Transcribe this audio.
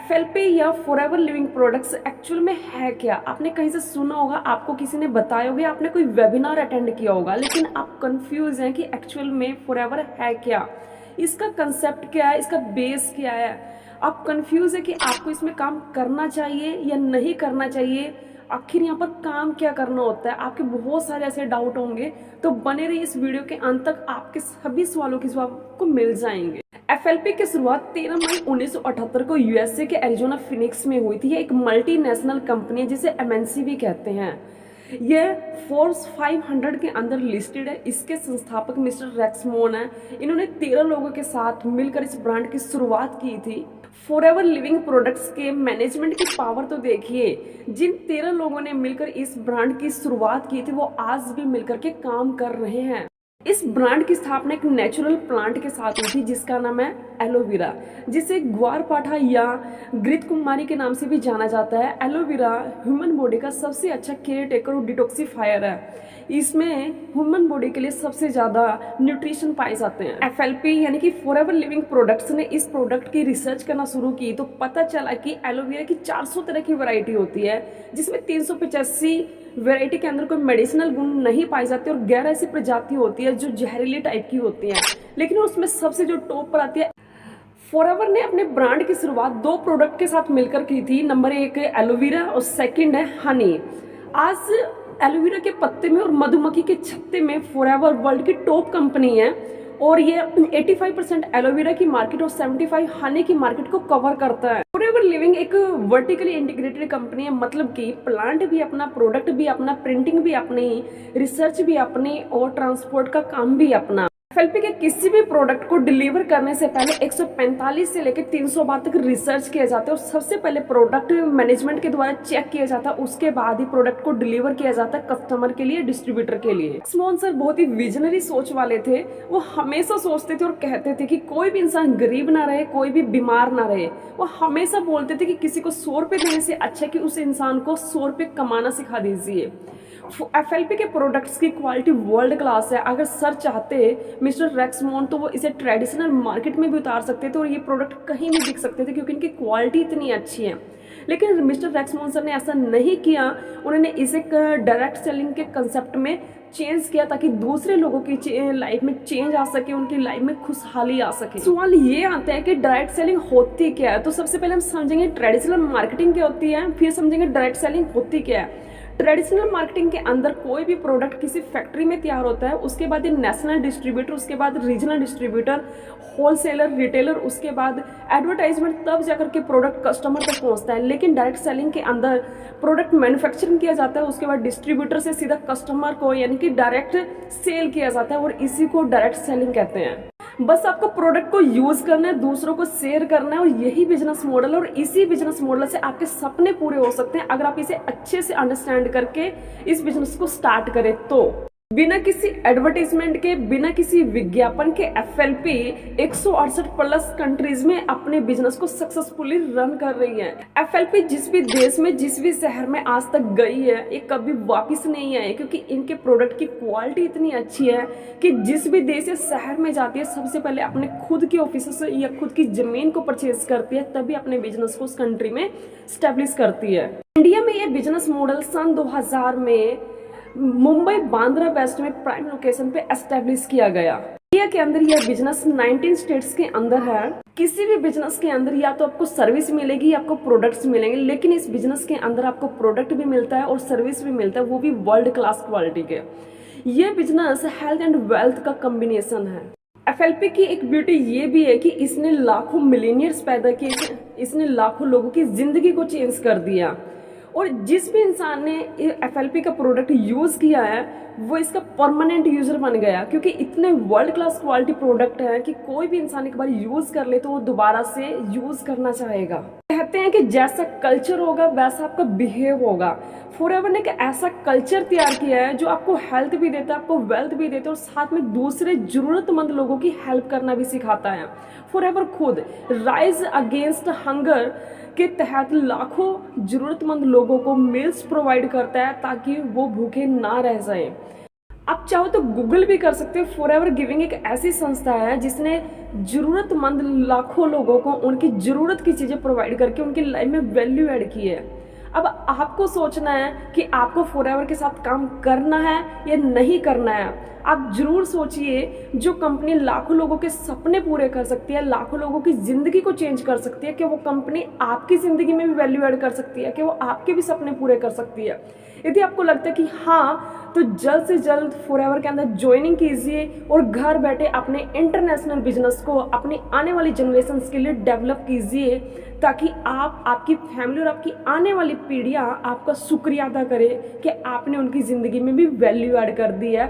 FLP या forever living products actual में है क्या? आपने कहीं से सुना होगा, आपको किसी ने बताया होगा, आपने कोई वेबिनार अटेंड किया होगा, लेकिन आप कंफ्यूज हैं कि एक्चुअल में फॉरएवर है क्या, इसका कंसेप्ट क्या है, इसका बेस क्या है। आप कंफ्यूज है कि आपको इसमें काम करना चाहिए या नहीं करना चाहिए, आखिर यहाँ पर काम क्या करना होता है। आपके बहुत सारे ऐसे डाउट होंगे, तो बने रहिए इस वीडियो के अंत तक, आपके सभी सवालों के जवाब आपको मिल जाएंगे। एफएलपी की शुरुआत 13 मई 1978 को यूएसए के एरिजोना फिनिक्स में हुई थी। ये एक मल्टीनेशनल कंपनी है जिसे एमएनसी भी कहते हैं। यह फोर्ब्स 500 के अंदर लिस्टेड है। इसके संस्थापक मिस्टर रेक्समोन है। इन्होंने 13 लोगों के साथ मिलकर इस ब्रांड की शुरुआत की थी। फॉरएवर लिविंग प्रोडक्ट्स के मैनेजमेंट की पावर तो देखिए, जिन 13 लोगों ने मिलकर इस ब्रांड की शुरुआत की थी वो आज भी मिलकर के काम कर रहे हैं। इस ब्रांड की स्थापना एक नेचुरल प्लांट के साथ हुई थी जिसका नाम है एलोवेरा, जिसे ग्वारपाठा या घृत कुमारी के नाम से भी जाना जाता है। एलोवेरा ह्यूमन बॉडी का सबसे अच्छा केयर टेकर और डिटॉक्सिफायर है। इसमें ह्यूमन बॉडी के लिए सबसे ज्यादा न्यूट्रिशन पाए जाते हैं। एफएलपी यानी कि फॉरएवर लिविंग प्रोडक्ट्स ने इस प्रोडक्ट की रिसर्च करना शुरू की तो पता चला कि एलोवेरा की 400 तरह की वैरायटी होती है, जिसमें 385 वैरायटी के अंदर कोई मेडिसिनल गुण नहीं पाए जाते और 11 ऐसी प्रजाति होती है जो जहरीली टाइप की होती है। लेकिन उसमें सबसे जो टॉप पर आती है, फॉरएवर ने अपने ब्रांड की शुरुआत 2 प्रोडक्ट के साथ मिलकर की थी। नंबर 1 है एलोवेरा और सेकंड है हनी। आज एलोवेरा के पत्ते में और मधुमक्खी के छत्ते में फॉरएवर वर्ल्ड की टॉप कंपनी है और ये 85% एलोवेरा की मार्केट और 75 हनी की मार्केट को कवर करता है। फॉरएवर लिविंग एक वर्टिकली इंटीग्रेटेड कंपनी है, मतलब कि प्लांट भी अपना, प्रोडक्ट भी अपना, प्रिंटिंग भी अपनी, रिसर्च भी अपनी और ट्रांसपोर्ट का काम भी अपना। एफएलपी के किसी भी प्रोडक्ट को डिलीवर करने से पहले 145 से लेकर 300 बार तक रिसर्च किया जाता है और सबसे पहले प्रोडक्ट मैनेजमेंट के द्वारा चेक किया जाता है, उसके बाद ही प्रोडक्ट को डिलीवर किया जाता है कस्टमर के लिए, डिस्ट्रीब्यूटर के लिए। रेक्समोन सर बहुत ही विजनरी सोच वाले थे। वो हमेशा सोचते थे और कहते थे कि कोई भी इंसान गरीब ना रहे, कोई भी बीमार ना रहे। वो हमेशा बोलते थे कि किसी को 100 रुपए देने से अच्छा कि उस इंसान को 100 रुपए कमाना सिखा दीजिए। एफएलपी के प्रोडक्ट्स की क्वालिटी वर्ल्ड क्लास है। अगर सर चाहते मिस्टर रेक्समोन तो वो इसे ट्रेडिशनल मार्केट में भी उतार सकते थे और ये प्रोडक्ट कहीं भी बिक सकते थे क्योंकि इनकी क्वालिटी इतनी अच्छी है। लेकिन मिस्टर रेक्समोन सर ने ऐसा नहीं किया। उन्होंने इसे डायरेक्ट सेलिंग के कंसेप्ट में चेंज किया ताकि दूसरे लोगों की लाइफ में चेंज आ सके, उनकी लाइफ में खुशहाली आ सके। सवाल ये आता है कि डायरेक्ट सेलिंग होती क्या है। तो सबसे पहले हम समझेंगे ट्रेडिशनल मार्केटिंग क्या होती है, फिर समझेंगे डायरेक्ट सेलिंग होती क्या है। ट्रेडिशनल मार्केटिंग के अंदर कोई भी प्रोडक्ट किसी फैक्ट्री में तैयार होता है, उसके बाद ये नेशनल डिस्ट्रीब्यूटर, उसके बाद रीजनल डिस्ट्रीब्यूटर, होलसेलर, रिटेलर, उसके बाद एडवर्टाइजमेंट, तब जाकर के प्रोडक्ट कस्टमर तक पहुंचता है। लेकिन डायरेक्ट सेलिंग के अंदर प्रोडक्ट मैन्युफैक्चरिंग किया जाता है, उसके बाद डिस्ट्रीब्यूटर से सीधा कस्टमर को यानी कि डायरेक्ट सेल किया जाता है और इसी को डायरेक्ट सेलिंग कहते हैं। बस आपको प्रोडक्ट को यूज करना है, दूसरों को शेयर करना है और यही बिजनेस मॉडल है और इसी बिजनेस मॉडल से आपके सपने पूरे हो सकते हैं अगर आप इसे अच्छे से अंडरस्टैंड करके इस बिजनेस को स्टार्ट करें तो। बिना किसी एडवर्टाइजमेंट के, बिना किसी विज्ञापन के एफएलपी 168 प्लस कंट्रीज में अपने बिजनेस को सक्सेसफुली रन कर रही है। एफएलपी जिस भी देश में, जिस भी शहर में आज तक गई है, ये कभी वापस नहीं आए क्योंकि इनके प्रोडक्ट की क्वालिटी इतनी अच्छी है कि जिस भी देश या शहर में जाती है सबसे पहले अपने खुद के ऑफिस से या खुद की जमीन को परचेज करती है, तभी अपने बिजनेस को उस कंट्री में स्टेब्लिश करती है। इंडिया में ये बिजनेस मॉडल सन 2000 में मुंबई बांद्रा वेस्ट में प्राइम लोकेशन पे एस्टेब्लिश किया गया। इंडिया के अंदर यह बिजनेस 19 स्टेट्स के अंदर है। किसी भी बिजनेस के अंदर या तो आपको सर्विस मिलेगी या आपको प्रोडक्ट्स मिलेंगे, लेकिन इस बिजनेस के अंदर आपको प्रोडक्ट भी मिलता है और सर्विस भी मिलता है, वो भी वर्ल्ड क्लास क्वालिटी के। ये बिजनेस हेल्थ एंड वेल्थ का कॉम्बिनेशन है। एफएलपी की एक ब्यूटी ये भी है कि इसने लाखों मिलीनियर्स पैदा किए, इसने लाखों लोगों की जिंदगी को चेंज कर दिया और जिस भी इंसान ने एफएलपी का प्रोडक्ट यूज किया है वो इसका परमानेंट यूजर बन गया क्योंकि इतने वर्ल्ड क्लास क्वालिटी प्रोडक्ट है कि कोई भी इंसान एक बार यूज कर ले तो वो दोबारा से यूज करना चाहेगा। कहते हैं कि जैसा कल्चर होगा वैसा आपका बिहेव होगा। फॉरएवर ने एक ऐसा कल्चर तैयार किया है जो आपको हेल्थ भी देता है, आपको वेल्थ भी देता है और साथ में दूसरे जरूरतमंद लोगों की हेल्प करना भी सिखाता है। फॉरएवर खुद राइज अगेंस्ट हंगर के तहत लाखों जरूरतमंद लोगों को मील्स प्रोवाइड करता है ताकि वो भूखे ना रह जाएं। आप चाहो तो गूगल भी कर सकते हो। फॉरएवर गिविंग एक ऐसी संस्था है जिसने ज़रूरतमंद लाखों लोगों को उनकी ज़रूरत की चीज़ें प्रोवाइड करके उनकी लाइफ में वैल्यू ऐड की है। अब आपको सोचना है कि आपको फॉरएवर के साथ काम करना है या नहीं करना है। आप ज़रूर सोचिए, जो कंपनी लाखों लोगों के सपने पूरे कर सकती है, लाखों लोगों की ज़िंदगी को चेंज कर सकती है, कि वो कंपनी आपकी ज़िंदगी में भी वैल्यू ऐड कर सकती है, कि वो आपके भी सपने पूरे कर सकती है। यदि आपको लगता है कि हाँ, तो जल्द से जल्द फॉरएवर के अंदर ज्वाइनिंग कीजिए और घर बैठे अपने इंटरनेशनल बिजनेस को अपनी आने वाली जनरेशन के लिए डेवलप कीजिए, ताकि आप, आपकी फैमिली और आपकी आने वाली पीढ़ियाँ आपका शुक्रिया अदा करें कि आपने उनकी ज़िंदगी में भी वैल्यू ऐड कर दी है।